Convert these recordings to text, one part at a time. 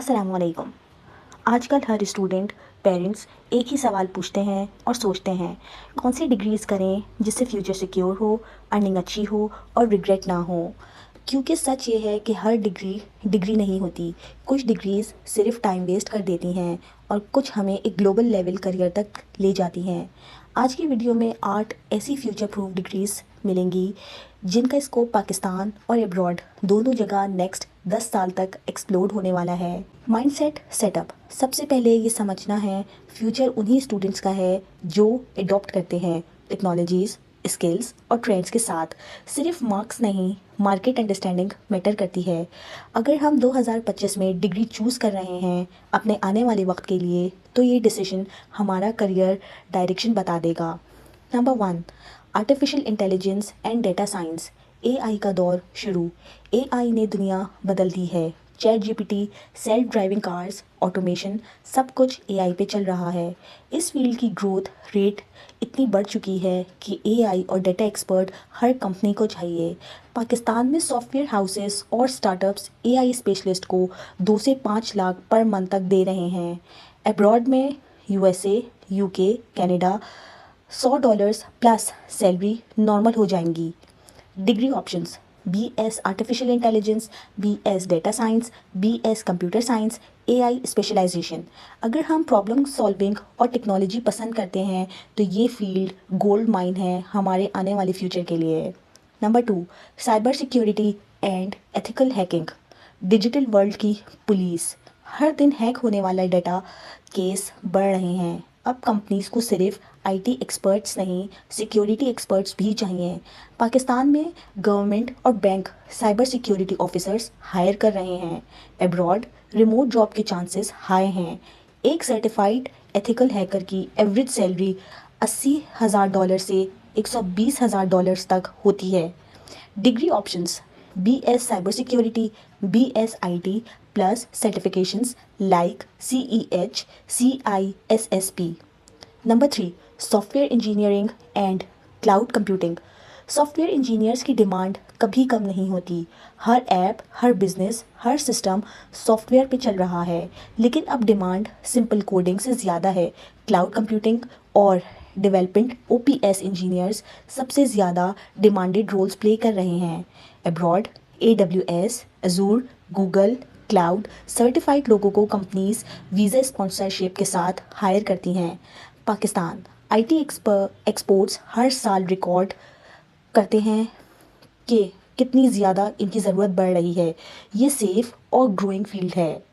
अस्सलामुअलैकुम। आजकल हर student parents एक ही सवाल पूछते हैं और सोचते हैं कौन सी डिग्रीज़ करें जिससे फ्यूचर सिक्योर हो, अर्निंग अच्छी हो और रिग्रेट ना हो। क्योंकि सच ये है कि हर डिग्री डिग्री नहीं होती। कुछ डिग्रीज़ सिर्फ टाइम वेस्ट कर देती हैं और कुछ हमें एक ग्लोबल लेवल करियर तक ले जाती हैं। आज की वीडियो में 8 ऐसी फ्यूचर प्रूफ डिग्रीज़ मिलेंगी जिनका स्कोप पाकिस्तान और अब्रॉड दोनों जगह नेक्स्ट 10 साल तक एक्सप्लोड होने वाला है। Mindset setup. सबसे पहले ये समझना है फ्यूचर उन्हीं स्टूडेंट्स का है जो एडॉप्ट करते हैं टेक्नोलॉजीज़, स्किल्स और ट्रेंड्स के साथ। सिर्फ मार्क्स नहीं, मार्केट अंडरस्टैंडिंग मैटर करती है। अगर हम 2025 में डिग्री चूज़ कर रहे हैं अपने आने वाले वक्त के लिए, तो ये डिसीजन हमारा करियर डायरेक्शन बता देगा। Number 1, artificial intelligence and data science. AI का दौर शुरू। एआई ने दुनिया बदल दी है। Chat GPT, self driving cars, automation, सब कुछ एआई पे चल रहा है। इस फील्ड की ग्रोथ रेट इतनी बढ़ चुकी है कि एआई और डेटा एक्सपर्ट हर कंपनी को चाहिए। पाकिस्तान में सॉफ्टवेयर हाउसेस और स्टार्टअप्स एआई स्पेशलिस्ट को 2 से 5 लाख पर मंथ तक दे रहे हैं। अब्रॉड में USA, UK, Canada $100 plus salary normal हो जाएंगी। Degree options: BS artificial intelligence, BS data science, BS computer science, AI specialization. अगर हम प्रॉब्लम सॉल्विंग और टेक्नोलॉजी पसंद करते हैं तो ये फील्ड गोल्ड माइन है हमारे आने वाले फ्यूचर के लिए। Number 2, cyber security and ethical hacking. Digital world की पुलिस। हर दिन हैक होने वाला डेटा केस बढ़ रहे हैं। अब कंपनीज को सिर्फ आईटी एक्सपर्ट्स नहीं, सिक्योरिटी एक्सपर्ट्स भी चाहिए। पाकिस्तान में गवर्नमेंट और bank cyber security officers hire कर रहे हैं। अब्रॉड रिमोट जॉब के चांसेस हाई हैं। एक सर्टिफाइड एथिकल हैकर की एवरेज सैलरी $80,000 से $120,000 तक होती है। Degree options: BS cyber security, BS IT plus certifications like CEH, CISSP। Number 3, software engineering and cloud computing. Software engineers की डिमांड कभी कम नहीं होती। हर ऐप, हर बिजनेस, हर सिस्टम सॉफ्टवेयर पे चल रहा है। लेकिन अब डिमांड सिंपल कोडिंग से ज़्यादा है। क्लाउड कंप्यूटिंग और डेवलपमेंट OPS इंजीनियर्स सबसे ज़्यादा डिमांडेड रोल्स प्ले कर रहे हैं। Abroad AWS, Azzur, Google cloud certified लोगों को कंपनीज वीज़ा स्पॉन्सरशिप के साथ हायर करती हैं। पाकिस्तान आईटी एक्सपोर्ट्स हर साल रिकॉर्ड करते हैं कि कितनी ज़्यादा इनकी ज़रूरत बढ़ रही है। ये सेफ और ग्रोइंग फील्ड है।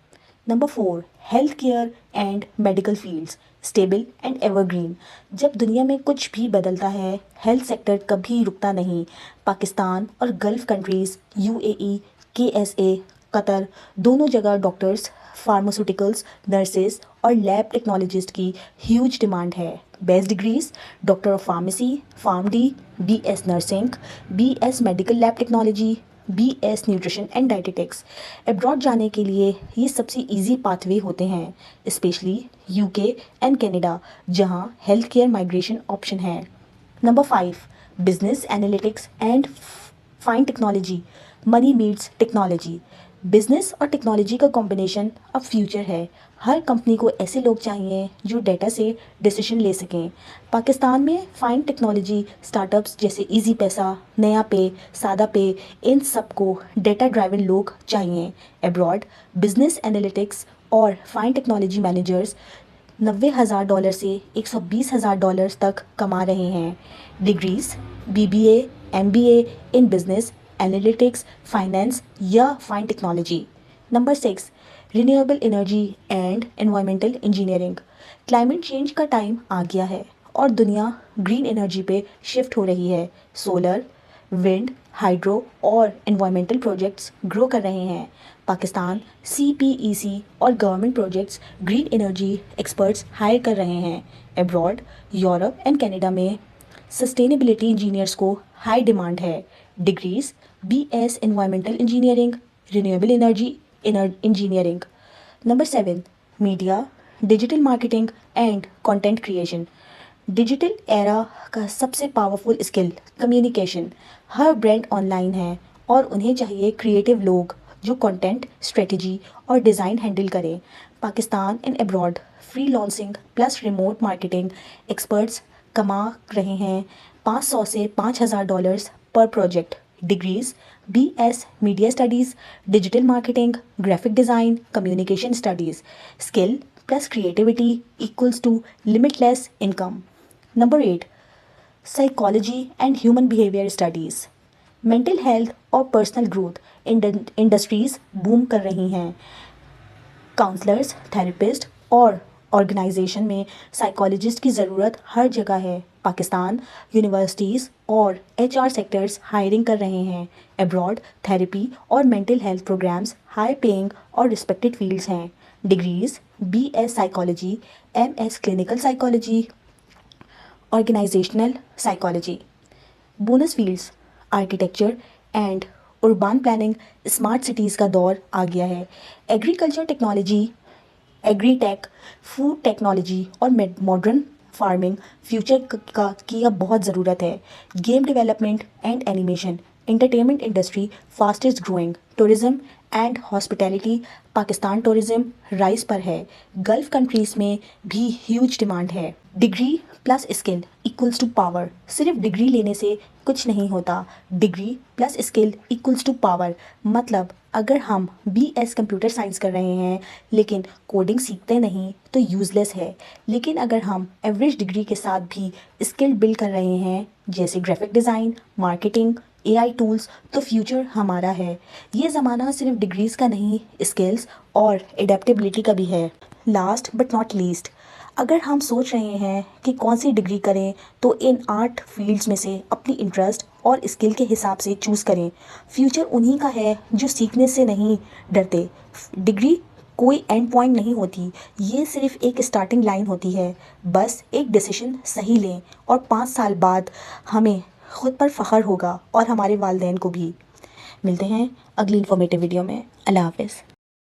Number 4, health care and medical fields, stable and evergreen. जब दुनिया में कुछ भी बदलता है, हेल्थ सेक्टर कभी रुकता नहीं। पाकिस्तान और gulf countries, UAE, KSA, Qatar, दोनों जगह डॉक्टर्स, फार्मास्यूटिकल्स, नर्सेज और लैब टेक्नोलॉजिस्ट की ह्यूज डिमांड है। Best degrees: doctor of pharmacy, PharmD, BS nursing, BS medical lab technology, BS nutrition and dietetics. Abroad जाने के लिए ये सबसे इजी पाथवे होते हैं, स्पेशली UK एंड कनाडा जहां हेल्थ केयर माइग्रेशन ऑप्शन है। Number 5, business analytics and fine technology, money meets technology. Business और टेक्नोलॉजी का कॉम्बिनेशन अब फ्यूचर है। हर कंपनी को ऐसे लोग चाहिए जो डेटा से डिसीजन ले सकें। पाकिस्तान में फाइन टेक्नोलॉजी स्टार्टअप्स जैसे इजी पैसा, नया पे, सादा पे, इन सबको डेटा ड्राइवन लोग चाहिए। अब्रॉड बिजनेस एनालिटिक्स और फाइन टेक्नोलॉजी मैनेजर्स $90,000 से $120,000 तक कमा रहे हैं। Degrees: BBA, MBA in business analytics, finance या fine technology. Number 6, renewable energy and environmental engineering. Climate change का टाइम आ गया है और दुनिया ग्रीन एनर्जी पे शिफ्ट हो रही है। सोलर, विंड, हाइड्रो और एनवायरमेंटल प्रोजेक्ट्स ग्रो कर रहे हैं। पाकिस्तान CPEC और government projects green energy experts hire कर रहे हैं। अब्रॉड यूरोप एंड कनाडा में सस्टेनेबिलिटी इंजीनियर्स को हाई डिमांड है। Degrees: BS environmental engineering, renewable energy engineering. Number 7, media, digital marketing and content creation. Digital era का सबसे powerful skill communication. हर brand online है और उन्हें चाहिए क्रिएटिव लोग, जो कंटेंट, स्ट्रेटजी और डिज़ाइन हैंडल करें। Pakistan and abroad freelancing plus remote marketing experts कमा रहे हैं $500 से $5,000 पर project. Degrees BS media studies, digital marketing, graphic design, communication studies. Skill plus creativity equals to limitless income. Number 8, psychology and human behaviour studies. Mental health और personal growth industries boom कर रही हैं। Counsellors, therapist और organisation में psychologist की ज़रूरत हर जगह है। पाकिस्तान यूनिवर्सिटीज़ और HR सेक्टर्स हायरिंग कर रहे हैं। अब्रॉड थेरेपी और mental health programmes high paying और रिस्पेक्टेड फील्ड्स हैं। Degrees BS psychology, MS clinical psychology, organisational psychology. Bonus fields architecture and urban planning, smart cities का दौर आ गया है। Agriculture technology, agritech, food technology और मॉडर्न फार्मिंग फ्यूचर की अब बहुत ज़रूरत है। Game development and animation, entertainment industry fastest growing. Tourism and hospitality, Pakistan tourism rise पर है। गल्फ़ कंट्रीज़ में भी ह्यूज डिमांड है। Degree plus skill equals to power. सिर्फ डिग्री लेने से कुछ नहीं होता। Degree plus skill equals to power मतलब अगर हम BS कंप्यूटर साइंस कर रहे हैं लेकिन कोडिंग सीखते नहीं तो यूज़लेस है। लेकिन अगर हम एवरेज डिग्री के साथ भी स्किल बिल्ड कर रहे हैं जैसे graphic design, marketing, AI tools, तो फ्यूचर हमारा है। ये ज़माना सिर्फ डिग्रीज़ का नहीं, स्किल्स और एडेप्टेबिलिटी का भी है। लास्ट बट नॉट लीस्ट, अगर हम सोच रहे हैं कि कौन सी डिग्री करें तो इन 8 फील्ड्स में से अपनी इंटरेस्ट और स्किल के हिसाब से चूज़ करें। फ्यूचर उन्हीं का है जो सीखने से नहीं डरते। डिग्री कोई एंड पॉइंट नहीं होती, ये सिर्फ एक स्टार्टिंग लाइन होती है। बस एक डिसीजन सही लें और 5 साल बाद हमें खुद पर फ़ख्र होगा और हमारे वालिदैन को भी। मिलते हैं अगली इन्फॉर्मेटिव वीडियो में। अल्लाह हाफ़िज़।